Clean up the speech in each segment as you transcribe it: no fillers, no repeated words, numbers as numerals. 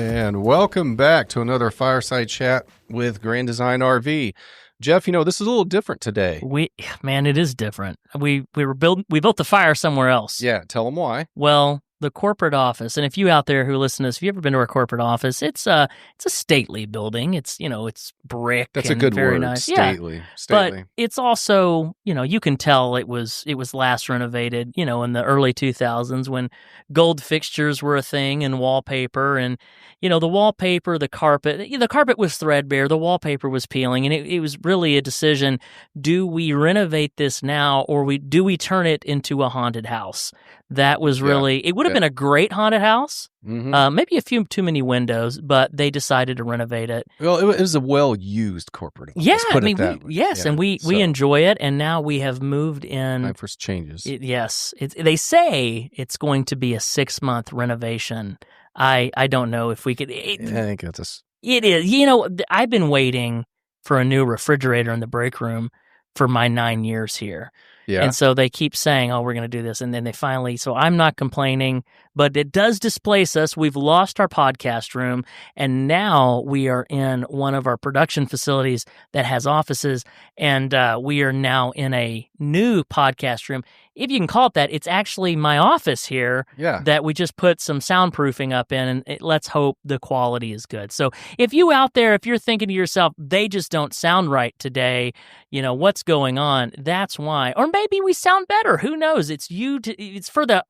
And welcome back to another Fireside Chat with Grand Design RV. Jeff, this is a little different today. It is different. We built the fire somewhere else. Yeah, tell them why. Well, the corporate office, and if you out there who listen to this, if you ever been to our corporate office, it's a stately building. It's it's brick. That's and a good very word. Nice. Stately. Yeah. Stately. But it's also you can tell it was last renovated in the early 2000s when gold fixtures were a thing and wallpaper and the wallpaper, the carpet was threadbare, the wallpaper was peeling, and it was really a decision: do we renovate this now or do we turn it into a haunted house? That was really it would have been a great haunted house. Mm-hmm. Maybe a few too many windows, but they decided to renovate it. Well, it was a well-used corporate office. Yeah, Put it that way. and we enjoy it, and now we have moved in. Time for changes. They say it's going to be a 6-month renovation. I don't know if we could. I think that's It is. I've been waiting for a new refrigerator in the break room for my 9 years here. Yeah. And so they keep saying, oh, we're going to do this. And then they finally, so I'm not complaining, but it does displace us. We've lost our podcast room, and now we are in one of our production facilities that has offices, and we are now in a new podcast room. If you can call it that, it's actually my office here that we just put some soundproofing up in, and let's hope the quality is good. So if you out there, if you're thinking to yourself, they just don't sound right today, what's going on? That's why. Or maybe we sound better. Who knows? It's it's for the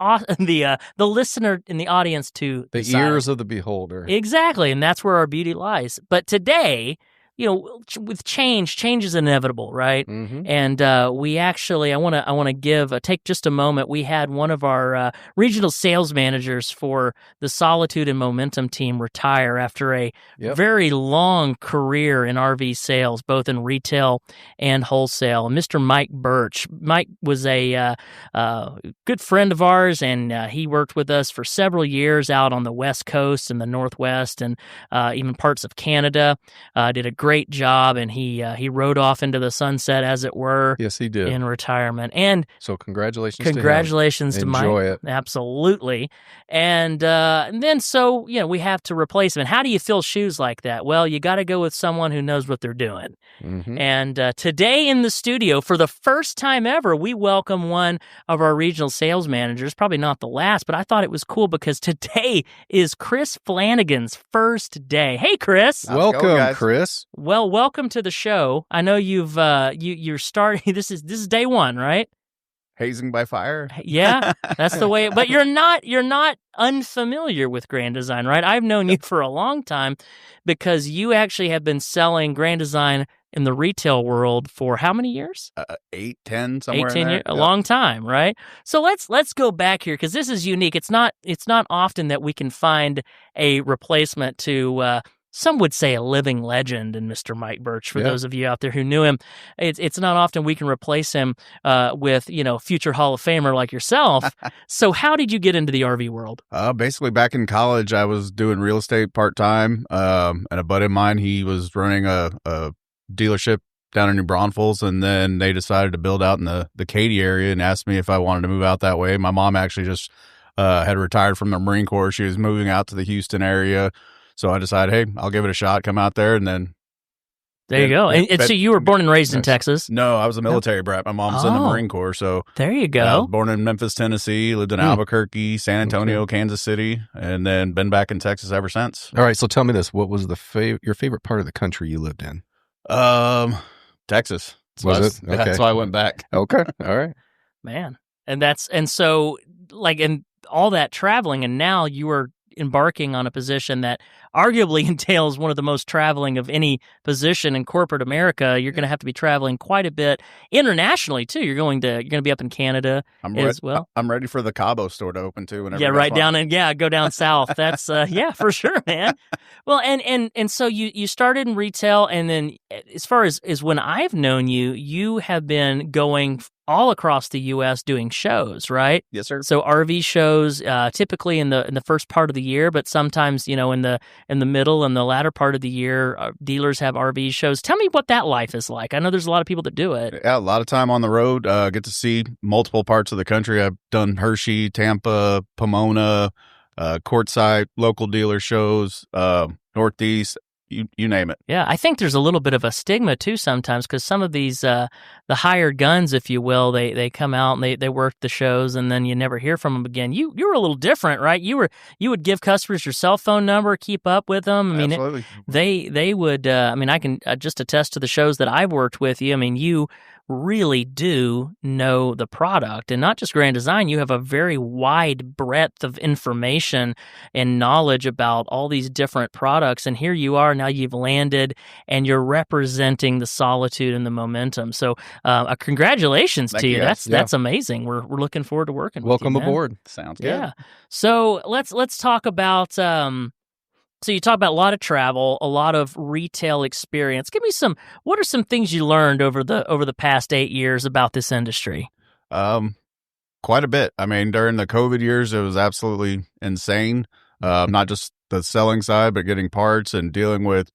listener in the audience to the decide. Ears of the beholder. Exactly, and that's where our beauty lies. But today, with change is inevitable, right? Mm-hmm. And we actually, I want to take just a moment. We had one of our regional sales managers for the Solitude and Momentum team retire after a very long career in RV sales, both in retail and wholesale. Mr. Mike Birch. Mike was a good friend of ours, and he worked with us for several years out on the West Coast and the Northwest, and even parts of Canada. Did a great job, and he rode off into the sunset, as it were. Yes, he did. In retirement. And so congratulations to Mike. Enjoy it. Absolutely. And then so we have to replace him. And how do you fill shoes like that? Well, you got to go with someone who knows what they're doing. Mm-hmm. And today in the studio, for the first time ever, we welcome one of our regional sales managers. Probably not the last, but I thought it was cool because today is Chris Flanagan's first day. Hey, Chris. Welcome, Chris. Well, welcome to the show. I know you're starting. This is day one, right? Hazing by fire. Yeah, that's the way. But you're not unfamiliar with Grand Design, right? I've known you for a long time because you actually have been selling Grand Design in the retail world for how many years? 8, 10, somewhere 18 in there. years, a long time, right? So let's go back here because this is unique. It's not often that we can find a replacement to. Some would say a living legend in Mr. Mike Birch. For those of you out there who knew him, it's not often we can replace him with future Hall of Famer like yourself. So how did you get into the RV world? Basically, back in college, I was doing real estate part-time, and a buddy of mine, he was running a dealership down in New Braunfels, and then they decided to build out in the Katy area and asked me if I wanted to move out that way. My mom actually just had retired from the Marine Corps. She was moving out to the Houston area. So I decided, hey, I'll give it a shot, come out there, and then... There you go. And so you were born and raised in Texas? No, I was a military brat. My mom was in the Marine Corps, so... There you go. I was born in Memphis, Tennessee, lived in Albuquerque, San Antonio, Kansas City, and then been back in Texas ever since. All right, so tell me this. What was your favorite part of the country you lived in? Texas. Was it? Okay. That's why I went back. Okay, all right. Man. And so, in all that traveling, and now you are embarking on a position that arguably entails one of the most traveling of any position in corporate America. You're going to have to be traveling quite a bit internationally too. You're going to be up in Canada as well. I'm ready for the Cabo store to open too. Yeah, right down go down south. That's for sure, man. Well, and so you started in retail, and then as far as when I've known you, you have been going all across the U.S. doing shows, right? Yes, sir. So RV shows, typically in the first part of the year, but sometimes in the middle and the latter part of the year, dealers have RV shows. Tell me what that life is like. I know there's a lot of people that do it. Yeah, a lot of time on the road. Get to see multiple parts of the country. I've done Hershey, Tampa, Pomona, courtside, local dealer shows, Northeast, you name it. Yeah, I think there's a little bit of a stigma too sometimes because some of these the hired guns, if you will, they come out and they work the shows and then you never hear from them again. You were a little different, right? You would give customers your cell phone number, keep up with them. I mean, Absolutely. they would. I mean, I can just attest to the shows that I've worked with you. I mean, you really do know the product, and not just Grand Design. You have a very wide breadth of information and knowledge about all these different products. And here you are now. You've landed, and you're representing the Solitude and the Momentum. So, congratulations Thank to you. you, guys. That's amazing. We're looking forward to working. Welcome with you, man. aboard. Sounds good. Yeah. So let's talk about. So you talk about a lot of travel, a lot of retail experience. Give me what are some things you learned over the past 8 years about this industry? Quite a bit. I mean, during the COVID years, it was absolutely insane. Not just the selling side, but getting parts and dealing with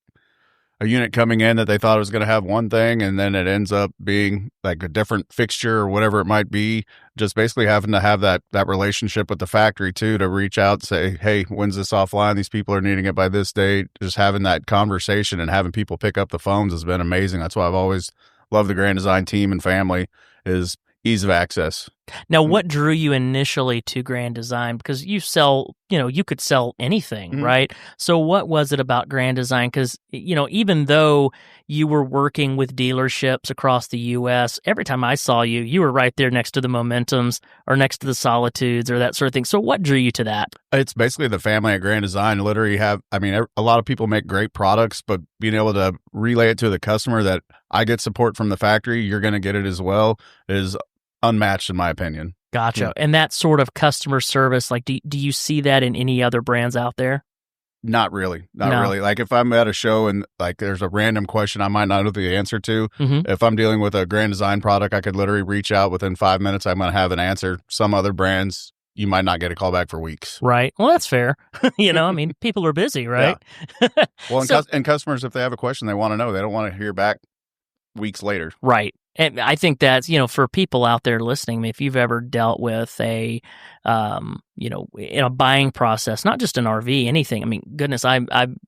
a unit coming in that they thought it was going to have one thing, and then it ends up being like a different fixture or whatever it might be. Just basically having to have that relationship with the factory too, to reach out and say, hey, when's this offline? These people are needing it by this date. Just having that conversation and having people pick up the phones has been amazing. That's why I've always loved the Grand Design team and family, is ease of access. Now, what drew you initially to Grand Design? Because you could sell anything, right? So what was it about Grand Design? Because, even though you were working with dealerships across the U.S., every time I saw you, you were right there next to the Momentums or next to the Solitudes or that sort of thing. So what drew you to that? It's basically the family at Grand Design. Literally a lot of people make great products, but being able to relay it to the customer that I get support from the factory, you're going to get it as well, is unmatched in my opinion. Gotcha. Yeah. And that sort of customer service, like, do you see that in any other brands out there? Not really. Not No. really. Like if I'm at a show and like there's a random question I might not know the answer to, if I'm dealing with a Grand Design product, I could literally reach out within 5 minutes. I'm going to have an answer. Some other brands, you might not get a call back for weeks. Right. Well, that's fair. I mean, people are busy, right? Well, So- and customers, if they have a question they want to know, they don't want to hear back weeks later. Right. And I think that's, for people out there listening, I mean, if you've ever dealt with in a buying process, not just an RV, anything. I mean, goodness, I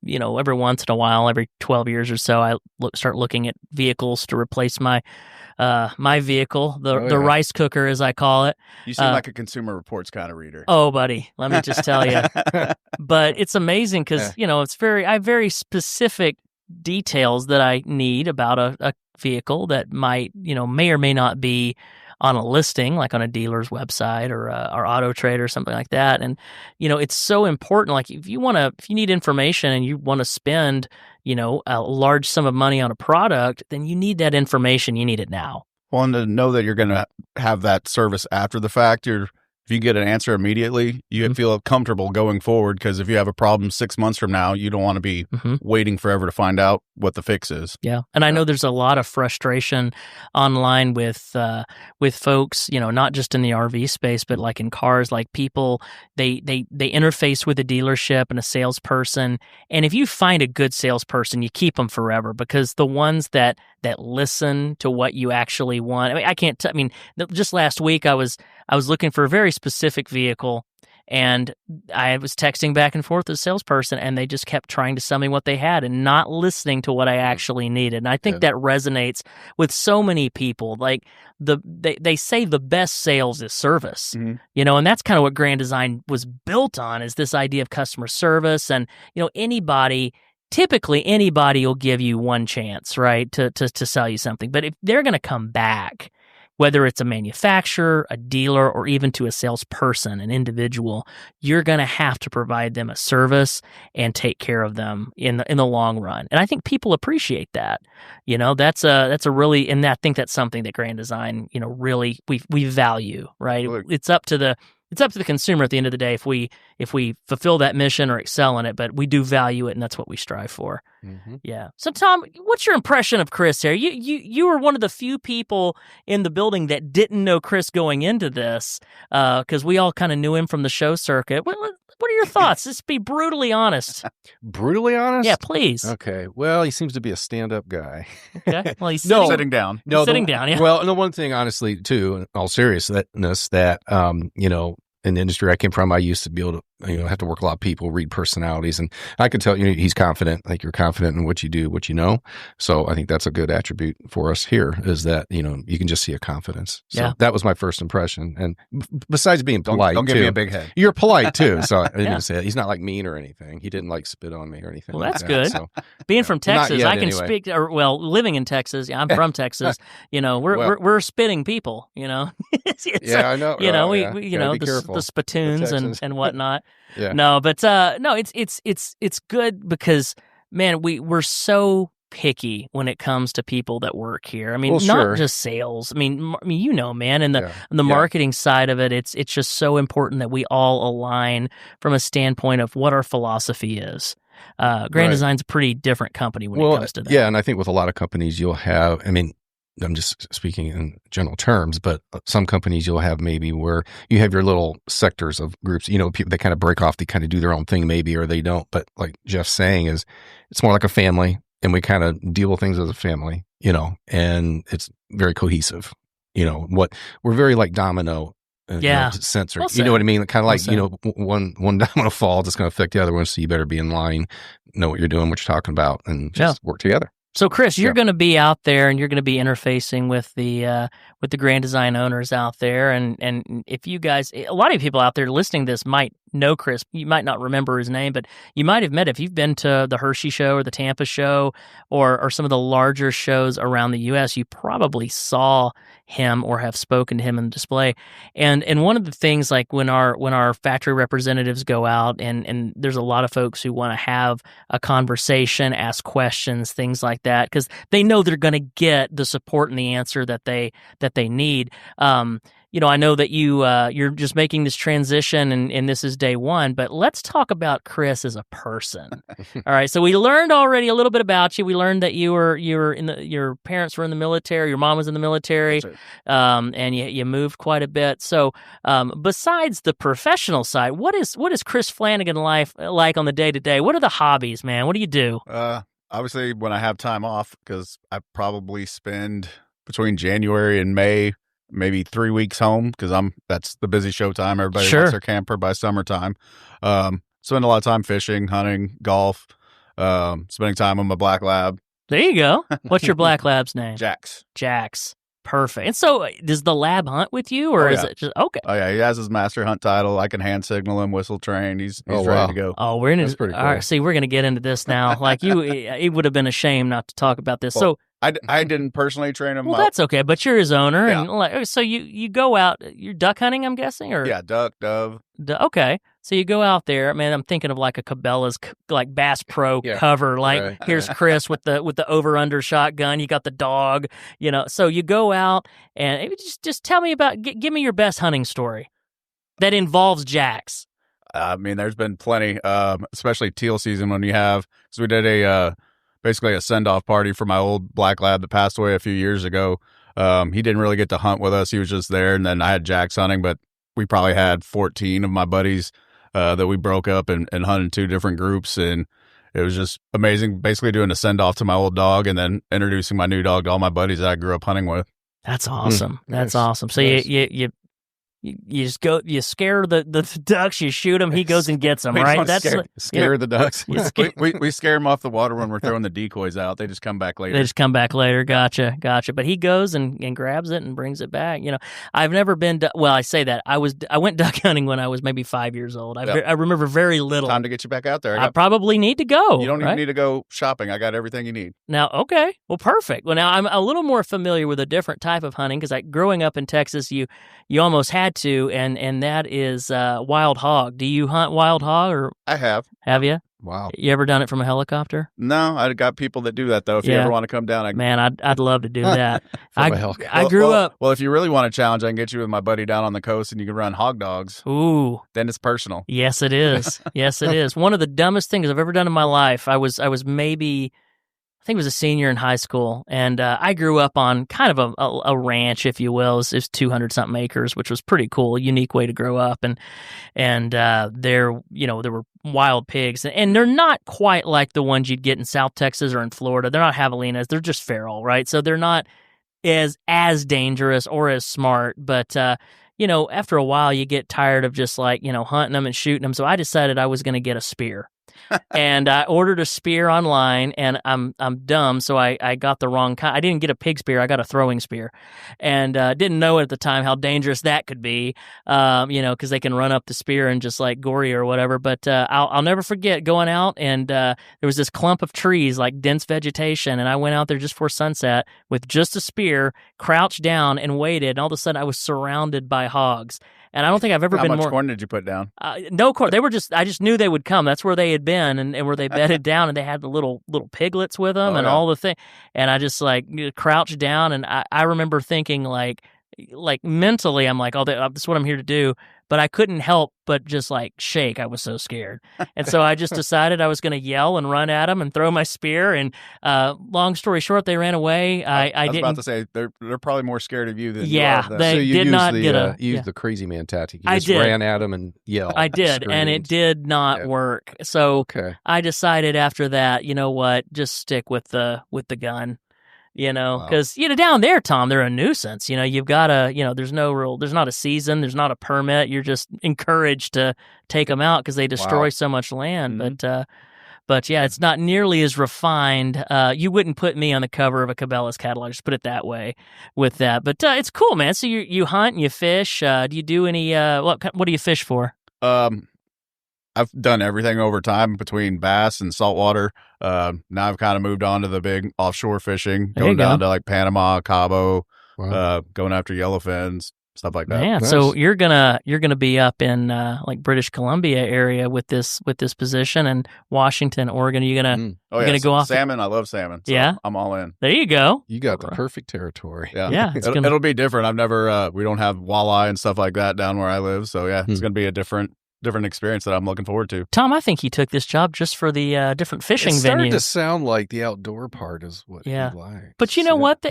every once in a while, every 12 years or so, I start looking at vehicles to replace my vehicle, the rice cooker, as I call it. You seem like a Consumer Reports kind of reader. Oh, buddy, let me just tell you. But it's amazing because, I have very specific details that I need about a vehicle that might, may or may not be on a listing, like on a dealer's website or Auto Trade or something like that. And, it's so important. Like if you need information and you want to spend, a large sum of money on a product, then you need that information. You need it now. Well, and to know that you're going to have that service after the fact, if you get an answer immediately, you feel comfortable going forward, because if you have a problem 6 months from now, you don't want to be waiting forever to find out what the fix is. Yeah. And I know there's a lot of frustration online with folks, not just in the RV space, but like in cars, like people, they interface with a dealership and a salesperson. And if you find a good salesperson, you keep them forever, because the ones that listen to what you actually want. I mean, just last week I was looking for a very specific vehicle, and I was texting back and forth with the salesperson, and they just kept trying to sell me what they had and not listening to what I actually needed. And I think that resonates with so many people. Like they say the best sales is service, and that's kind of what Grand Design was built on, is this idea of customer service. And, typically anybody will give you one chance, right, to sell you something. But if they're going to come back, whether it's a manufacturer, a dealer, or even to a salesperson, an individual, you're going to have to provide them a service and take care of them in the long run. And I think people appreciate that. That's a really, and I think that's something that Grand Design, really we value, right? It's up to the consumer at the end of the day if we fulfill that mission or excel in it, but we do value it, and that's what we strive for. Yeah. So Tom, what's your impression of Chris here? You were one of the few people in the building that didn't know Chris going into this, because we all kind of knew him from the show circuit. What are your thoughts? Just be brutally honest. Brutally honest? Yeah, please. Okay. Well, he seems to be a stand-up guy. Okay. Well, he's Sitting down. Sitting down, yeah. Well, and the one thing, honestly, too, in all seriousness, that, in the industry I came from, I used to be able to, have to work a lot of people, read personalities, and I could tell he's confident. Like, you're confident in what you do, what you know. So I think that's a good attribute for us here, is that you can just see a confidence. So that was my first impression. And besides being polite, don't give me a big head. You're polite too. So I didn't say it. He's not like mean or anything. He didn't like spit on me or anything. Well, like that's that. good. So, being from Texas, yet, I can anyway. speak. Living in Texas, I'm from Texas. We're spitting people. I know. We the spittoons and whatnot. No, but no, it's good because, man, we're so picky when it comes to people that work here. I mean, not just sales. I mean, man, and the marketing side of it, it's just so important that we all align from a standpoint of what our philosophy is. Grand Design's a pretty different company when it comes to that. Yeah, and I think with a lot of companies you'll have, I mean, I'm just speaking in general terms, but some companies you'll have maybe where you have your little sectors of groups, people, they kind of break off, they kind of do their own thing maybe, or they don't. But like Jeff's saying, is it's more like a family, and we kind of deal with things as a family, and it's very cohesive. We're very like domino sensor. Well, you know what I mean? Kind of like, one domino falls, it's going to affect the other one. So you better be in line, know what you're doing, what you're talking about, and just work together. So, Chris, you're going to be out there, and you're going to be interfacing with the Grand Design owners out there, and if you guys, a lot of people out there listening to this might know Chris. You might not remember his name, but you might have met if you've been to the Hershey show or the Tampa show or some of the larger shows around the U.S. You probably saw him or have spoken to him in the display. And one of the things, like when our factory representatives go out, and there's a lot of folks who want to have a conversation, ask questions, things like that, because they know they're going to get the support and the answer that they need. I know that you're just making this transition, and this is day one, but let's talk about Chris as a person. All right, so we learned already a little bit about you. We learned that your parents were in the military, your mom was in the military, and you moved quite a bit. So, besides the professional side, what is Chris Flanagan life like on the day to day? What are the hobbies, man? What do you do? Obviously, when I have time off, because I probably spend between January and May, maybe 3 weeks home, because that's the busy show time. Everybody wants their camper by summertime. Spend a lot of time fishing, hunting, golf, spending time with my black lab. There you go. What's your black lab's name? Jax. Perfect. And so, does the lab hunt with you, or is it just okay? Oh yeah, he has his master hunt title. I can hand signal him, whistle train. He's ready to go. Oh, we're in. That's pretty cool. All right, see, we're going to get into this now. Like it would have been a shame not to talk about this. Well, I didn't personally train him. Well, that's okay, but you're his owner, and so you go out. You're duck hunting, I'm guessing, or duck, dove. Okay, so you go out there. Man, I'm thinking of like a Cabela's like Bass Pro cover. Like here's Chris with the over under shotgun. You got the dog. So you go out and just tell me about. Give me your best hunting story that involves Jax. I mean, there's been plenty, especially teal season when you have. Because we did basically a send-off party for my old black lab that passed away a few years ago. He didn't really get to hunt with us. He was just there, and then I had Jax hunting, but we probably had 14 of my buddies that we broke up and hunted 2 different groups, and it was just amazing, basically doing a send-off to my old dog and then introducing my new dog to all my buddies that I grew up hunting with. That's awesome. That's nice. awesome. So nice. you just go, you scare the ducks, you shoot them, he goes and gets them, right? That's scare the ducks. we scare them off the water when we're throwing the decoys out. They just come back later. Gotcha. But he goes and grabs it and brings it back. I've never been. I say that I went duck hunting when I was maybe 5 years old. I remember very little. Time to get you back out there. I probably need to go. You don't even need to go shopping. I got everything you need. Now, okay, well, perfect. Well, now I'm a little more familiar with a different type of hunting because growing up in Texas, you almost had to, and that is wild hog. Do you hunt wild hog, or I have? Have you? Wow. You ever done it from a helicopter? No, I got people that do that though. If you ever want to come down, I'd love to do that. I grew up. Well, if you really want a challenge, I can get you with my buddy down on the coast, and you can run hog dogs. Ooh, then it's personal. Yes, it is. Yes, it is. One of the dumbest things I've ever done in my life. I was maybe, I think it was a senior in high school, and I grew up on kind of a ranch, if you will. It was 200-something acres, which was pretty cool, a unique way to grow up. And there were wild pigs, and they're not quite like the ones you'd get in South Texas or in Florida. They're not javelinas; they're just feral, right? So they're not as dangerous or as smart. But after a while you get tired of just like, hunting them and shooting them. So I decided I was going to get a spear. And I ordered a spear online, and I'm dumb, so I got the wrong kind. I didn't get a pig spear, I got a throwing spear, and didn't know at the time how dangerous that could be, because they can run up the spear and just like gore you or whatever. But I'll never forget going out, and there was this clump of trees, like dense vegetation, and I went out there just before sunset with just a spear, crouched down and waited, and all of a sudden I was surrounded by hogs. And I don't think I've ever been more. How much corn did you put down? No corn. I just knew they would come. That's where they had been, and where they bedded down, and they had the little piglets with them and all the thing. And I just like crouched down, and I remember thinking like mentally, I'm like, oh, that's what I'm here to do. But I couldn't help but just like shake. I was so scared. And so I just decided I was going to yell and run at them and throw my spear. And long story short, they ran away. I was about to say, they're probably more scared of you than you are of them. They so you did not get a... You used the crazy man tactic. You I just did. ran at them and yelled. I did, screamed. and it did not work. So I decided after that, you know what, just stick with the gun. Because, down there, Tom, they're a nuisance. You've got to, there's not a season, there's not a permit. You're just encouraged to take them out because they destroy so much land. Mm-hmm. But yeah, it's not nearly as refined. You wouldn't put me on the cover of a Cabela's catalog, just put it that way with that. But it's cool, man. So you hunt and you fish. Do you do any, what do you fish for? I've done everything over time between bass and saltwater. Now I've kind of moved on to the big offshore fishing, going down to like Panama, Cabo, going after yellowfins, stuff like that. Man, nice. So you're gonna be up in like British Columbia area with this position, and Washington, Oregon. You're gonna go off salmon. I love salmon. So yeah, I'm all in. There you go. You got the perfect territory. Yeah. It'll be different. I've never. We don't have walleye and stuff like that down where I live. So yeah, it's gonna be a different experience that I'm looking forward to. Tom, I think you took this job just for the different fishing venues. It started to sound like the outdoor part is what you like. But you know what?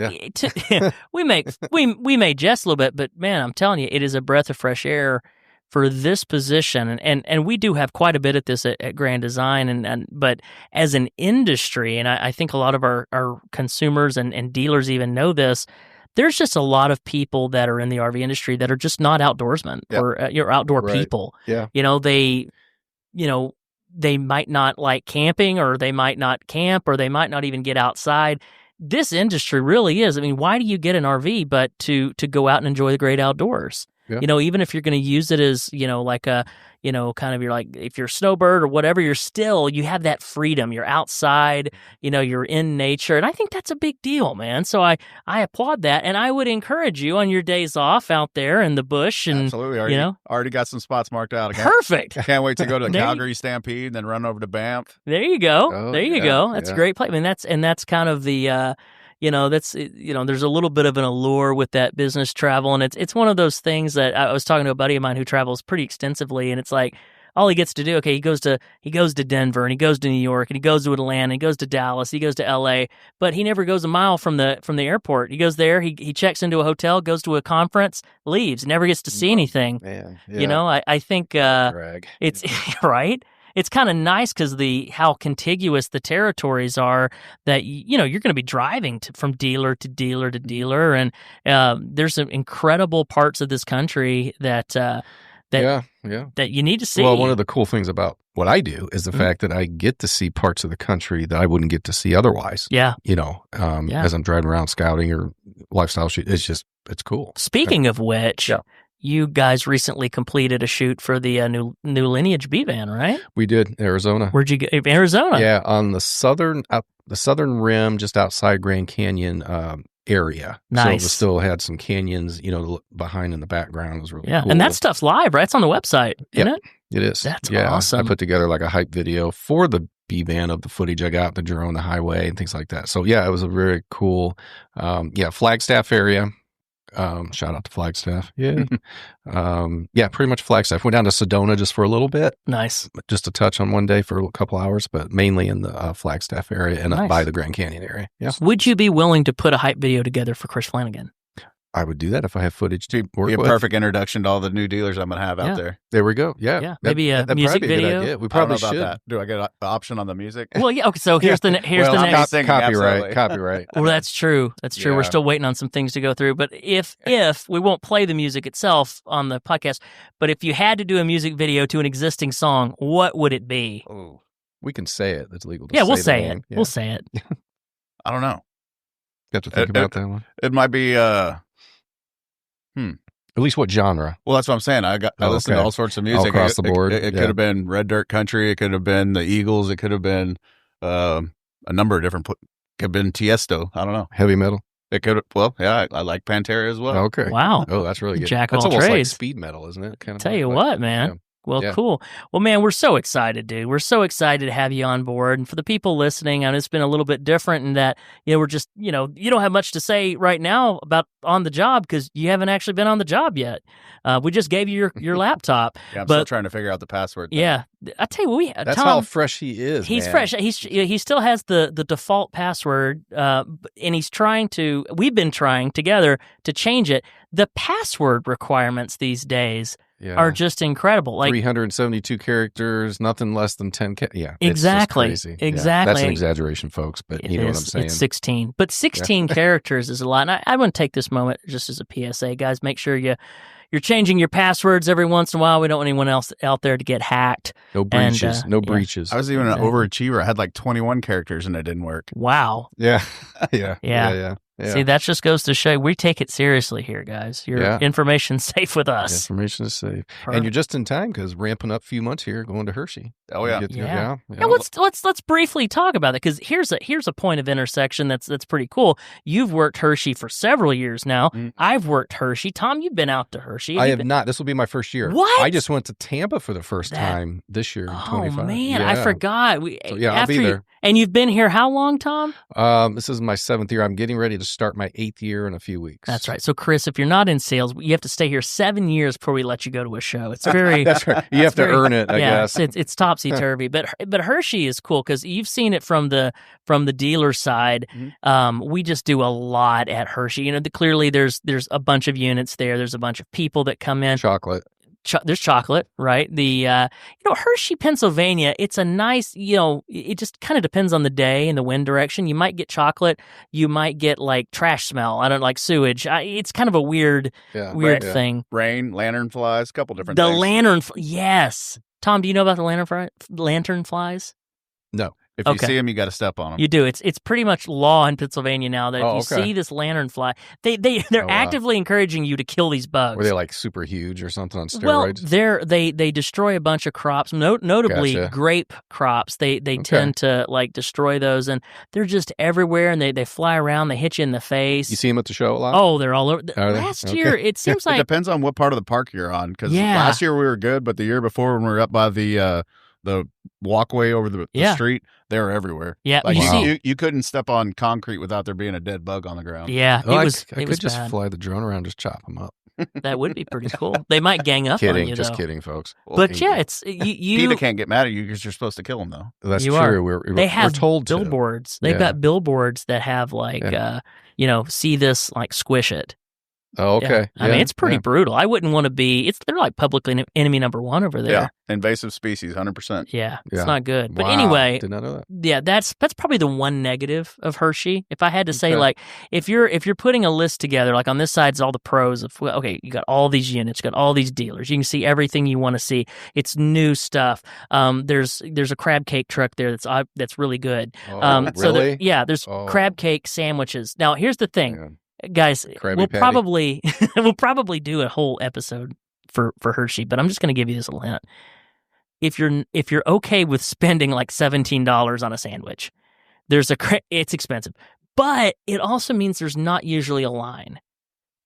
We may jest a little bit, but man, I'm telling you, it is a breath of fresh air for this position. And we do have quite a bit at this at Grand Design, but as an industry, and I think a lot of our consumers and dealers even know this, there's just a lot of people that are in the RV industry that are just not outdoorsmen or outdoor people. Yeah. They might not like camping, or they might not camp, or they might not even get outside. This industry really is. I mean, why do you get an RV but to go out and enjoy the great outdoors? Yeah. Even if you're going to use it as, like a, kind of, you're like, if you're a snowbird or whatever, you have that freedom. You're outside, you're in nature. And I think that's a big deal, man. So I applaud that. And I would encourage you on your days off out there in the bush. And absolutely. Already got some spots marked out. Perfect. Can't wait to go to the Calgary Stampede and then run over to Banff. There you go. There you go. That's a great place. I mean, that's kind of the, there's a little bit of an allure with that business travel. And it's one of those things that I was talking to a buddy of mine who travels pretty extensively. And it's like, all he gets to do, he goes to Denver, and he goes to New York, and he goes to Atlanta, and he goes to Dallas, he goes to LA, but he never goes a mile from the airport. He goes there, he checks into a hotel, goes to a conference, leaves, never gets to see anything. Man, yeah. I think it's right. It's kind of nice because how contiguous the territories are, that you're going to be driving from dealer to dealer to dealer, and there's some incredible parts of this country that you need to see. Well, one of the cool things about what I do is the fact that I get to see parts of the country that I wouldn't get to see otherwise. Yeah, as I'm driving around scouting or lifestyle shoot, it's cool. Speaking of which. Yeah. You guys recently completed a shoot for the new Lineage B van, right? We did, Arizona. Where'd you go? Arizona? Yeah, on the southern rim, just outside Grand Canyon area. Nice. So we still had some canyons, behind in the background. It was really cool. And that stuff's live, right? It's on the website, isn't it? It is. That's awesome. I put together like a hype video for the B van of the footage I got, the drone, the highway, and things like that. So yeah, it was a very cool, Flagstaff area. Shout out to Flagstaff. Yeah. Pretty much Flagstaff. Went down to Sedona just for a little bit. Nice. Just a touch on one day for a couple hours, but mainly in the Flagstaff area and up by the Grand Canyon area. Yeah. Would you be willing to put a hype video together for Chris Flanagan? I would do that if I have footage to work Be a with. perfect introduction to all the new dealers I'm going to have out there. There we go. Yeah. Yeah. Maybe a that'd music probably be a good video. idea. We I don't probably know about should. that. Do I get the option on the music? Well, yeah. Okay. So here's the Well, I'm next. not thinking, absolutely. Copyright. Well, that's true. That's true. We're Yeah. still waiting on some things to go through. But if we won't play the music itself on the podcast, but if you had to do a music video to an existing song, what would it be? Oh, We can say it. That's legal. To Yeah, we'll the say name. it. Yeah. We'll say it. I don't know. You have to think about that one. It might be. At least what genre? Well, that's what I'm saying. I listen to okay. all sorts of music across the board, It yeah. could have been Red Dirt Country. It could have been the Eagles. It could have been a number of different. Could have been Tiesto. I don't know. Heavy metal. It could. Well, yeah, I like Pantera as well. Okay. Wow. Oh, that's really good. Jack of That's all almost trades. like speed metal, isn't it? Kind of. Tell you what, man. Well, Yeah. cool. Well, man, we're so excited, dude. We're so excited to have you on board. And for the people listening, it's been a little bit different in that, we're just, you don't have much to say right now about on the job because you haven't actually been on the job yet. We just gave you your laptop. Yeah, I'm but, still trying to figure out the password thing. Yeah. I tell you what, That's Tom, how fresh he is. he's man. fresh. He still has the default password, and we've been trying together to change it. The password requirements these days are just incredible. Like 372 characters, nothing less than 10. Yeah, exactly. It's just crazy. Exactly. Yeah, that's an exaggeration, folks, but you know what I'm saying. It's 16, but 16 characters is a lot. And I want to take this moment just as a PSA, guys. Make sure you're changing your passwords every once in a while. We don't want anyone else out there to get hacked. No breaches. And, breaches. I was even an overachiever. I had like 21 characters and it didn't work. Wow. Yeah. Yeah. See, that just goes to show we take it seriously here, guys. Your information's safe with us. Information is safe, and you're just in time because ramping up a few months here, going to Hershey. Oh yeah, yeah. Let's briefly talk about it because here's a point of intersection that's pretty cool. You've worked Hershey for several years now. Mm. I've worked Hershey. Tom, you've been out to Hershey. I have not. This will be my first year. What? I just went to Tampa for the first time this year. In 25. Oh man, yeah. I forgot. I'll be there. And you've been here how long, Tom? This is my 7th year. I'm getting ready to start my 8th year in a few weeks. That's right. So, Chris, if you're not in sales, you have to stay here 7 years before we let you go to a show. It's very that's right. You have to earn it, I guess. It's topsy turvy. But Hershey is cool because you've seen it from the dealer side. Mm-hmm. We just do a lot at Hershey. Clearly there's a bunch of units there. There's a bunch of people that come in. Chocolate. There's chocolate, right? The Hershey, Pennsylvania. It's a nice, it just kind of depends on the day and the wind direction. You might get chocolate, you might get like trash smell. I don't like sewage. It's kind of a weird thing. Rain, lantern flies, a couple different things. Yes. Tom, do you know about the lantern flies? No. If you see them, you got to step on them. You do. It's pretty much law in Pennsylvania now that if you see this lantern fly, they're actively encouraging you to kill these bugs. Were they like super huge or something on steroids? Well, they destroy a bunch of crops, notably grape crops. They tend to like destroy those, and they're just everywhere. And they fly around. They hit you in the face. You see them at the show a lot? Oh, they're all over. Last year, it seems like it depends on what part of the park you're on. Because last year we were good, but the year before when we were up by the walkway over the street, they were everywhere. Yeah, like you couldn't step on concrete without there being a dead bug on the ground. Yeah, I could just fly the drone around, just chop them up. That would be pretty cool. They might gang up on you, Just though. kidding, folks. But yeah, it's you. PETA can't get mad at you because you're supposed to kill them, though. That's true. They have we're told billboards. They've got billboards that have like, see this, like squish it. Oh, okay. Yeah. I mean, it's pretty brutal. I wouldn't want to be. They're like public enemy number one over there. Yeah, invasive species, 100%. Yeah, it's not good. But wow. anyway, Did not know that. Yeah, that's probably the one negative of Hershey. If I had to say, like, if you're putting a list together, like on this side is all the pros of, you got all these units, you got all these dealers, you can see everything you want to see. It's new stuff. There's a crab cake truck there that's really good. Really? So there's crab cake sandwiches. Now here's the thing. Man. Guys, we'll probably do a whole episode for Hershey, but I'm just going to give you this little hint. If you're okay with spending like $17 on a sandwich, it's expensive, but it also means there's not usually a line.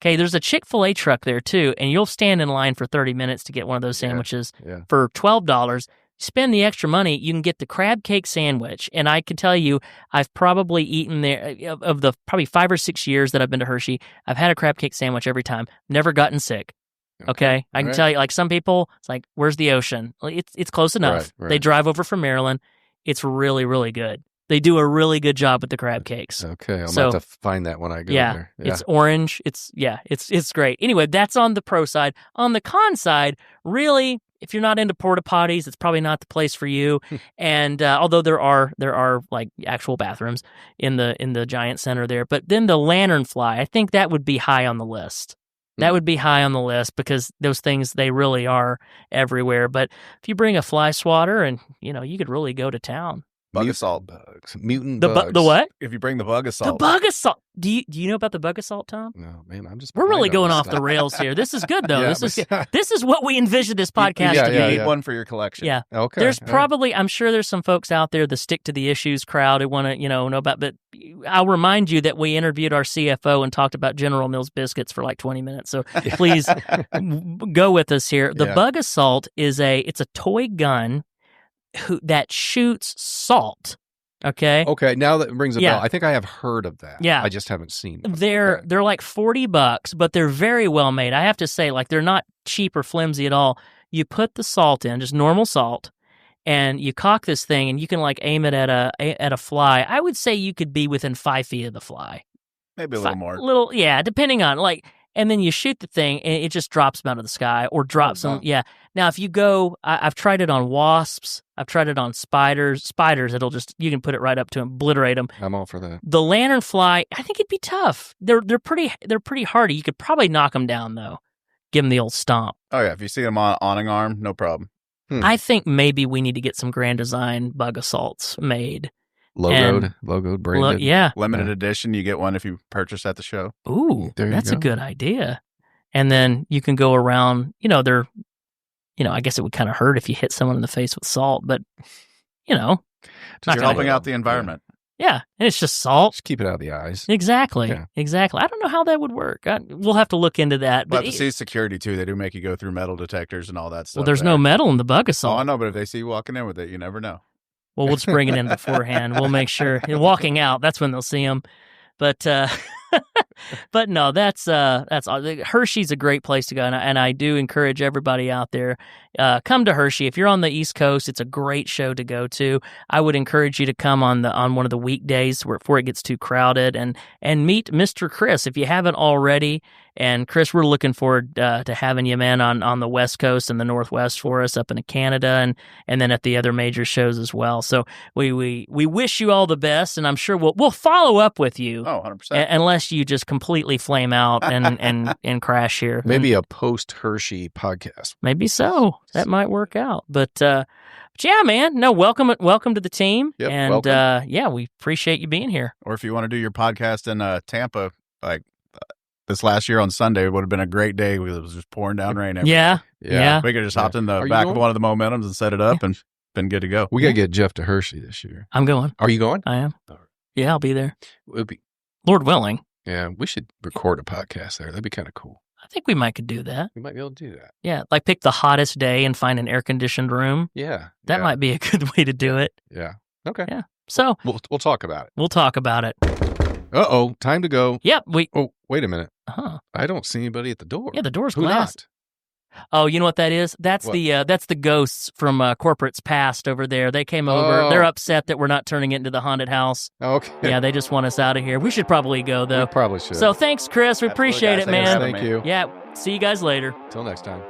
Okay, there's a Chick-fil-A truck there too, and you'll stand in line for 30 minutes to get one of those sandwiches for $12. Spend the extra money, you can get the crab cake sandwich. And I can tell you, I've probably eaten there, of the probably 5 or 6 years that I've been to Hershey, I've had a crab cake sandwich every time. Never gotten sick. Okay? I can tell you, like some people, it's like, where's the ocean? It's close enough. Right. They drive over from Maryland. It's really, really good. They do a really good job with the crab cakes. Okay, I'm So- about to find that when I go Yeah, there. it's orange. It's great. Anyway, that's on the pro side. On the con side, really, if you're not into porta potties, it's probably not the place for you. And although there are like actual bathrooms in the giant center there, but then the lanternfly, I think that would be high on the list. That would be high on the list because those things, they really are everywhere. But if you bring a fly swatter, and you could really go to town. Bug assault. bugs, mutant The bugs. the what? If you bring the bug assault. The bug assault. Do you know about the bug assault, Tom? No, man, I'm just. We're really behind on going this off the stuff. rails here. This is good though. Yeah, This is what we envision this podcast Yeah, to be. You need yeah. one for your collection. Yeah. Okay, There's all right. probably, I'm sure there's some folks out there, the stick to the issues crowd, who want to, know about, but I'll remind you that we interviewed our CFO and talked about General Mills biscuits for like 20 minutes. So please go with us here. The Yeah. bug assault it's a toy gun that shoots salt. Okay. Okay, now that rings a Yeah. bell. I think I have heard of that. Yeah. I just haven't seen them. They're like $40, but they're very well made. I have to say, like, they're not cheap or flimsy at all. You put the salt in, just normal salt, and you cock this thing, and you can like aim it at a fly. I would say you could be within 5 feet of the fly. Maybe a little more. Yeah, depending on like. And then you shoot the thing, and it just drops them out of the sky, or drops them. wow. Yeah. Now, if you go, I've tried it on wasps. I've tried it on spiders. Spiders, you can put it right up to them, obliterate them. I'm all for that. The lanternfly, I think it'd be tough. They're pretty hardy. You could probably knock them down though. Give them the old stomp. Oh, yeah. If you see them on awning arm, no problem. I think maybe we need to get some Grand Design bug assaults made. Logoed, branded. Yeah. Limited edition, you get one if you purchase at the show. Ooh, There you that's a go. good idea. And then you can go around. They're. I guess it would kind of hurt if you hit someone in the face with salt, but not You're gonna- helping out the environment. Yeah, and it's just salt. Just keep it out of the eyes. Exactly. Yeah. Exactly. I don't know how that would work. We'll have to look into that. But But to see security, too. They do make you go through metal detectors and all that stuff. well, there's there. no metal in the bug Oh, assault. I know, but if they see you walking in with it, you never know. Well, we'll just bring it in beforehand. We'll make sure. Walking out, that's when they'll see them. But but no, that's Hershey's a great place to go, and I do encourage everybody out there, come to Hershey. If you're on the East Coast, it's a great show to go to. I wowould encourage you to come on one of the weekdays before it gets too crowded, and meet Mr. Chris if you haven't already. And Chris, we're looking forward to having you, man, on the West Coast and the Northwest for us up in Canada, and then at the other major shows as well. So we wish you all the best, and I'm sure we'll follow up with you. Oh, 100%. Unless you just completely flame out and crash here. Maybe a post Hershey podcast. Maybe so. That might work out. But yeah, man. No, welcome to the team. Yep, and welcome. yeah, we appreciate you being here. Or if you want to do your podcast in Tampa, like this last year on Sunday, it would have been a great day because it was just pouring down rain. Yeah. Yeah. We could have just hopped in the Are you back of going? one of the Momentums and set it up and been good to go. We got to get Jeff to Hershey this year. I'm going. Are you going? I am. All right. Yeah, I'll be there. It'd be, Lord willing. yeah, we should record a podcast there. That'd be kind of cool. I think we might could do that. We might be able to do that. Yeah. Like pick the hottest day and find an air conditioned room. Yeah. That yeah, might be a good way to do it. Yeah. Okay. Yeah. So We'll talk about it. we'll talk about it. Uh-oh. Time to go. Yep. Oh, wait a minute. Huh. I don't see anybody at the door. Yeah, the door's Who glass. knocked? Oh, you know what that is? That's What? the ghosts from corporate's past over there. They came over. Oh. They're upset that we're not turning it into the haunted house. Okay. Yeah, they just want us out of here. We should probably go We though. probably should. So thanks, Chris. We Absolutely, appreciate guys. it, Thanks for man. having Thank me. you. Yeah, see you guys later. Till next time.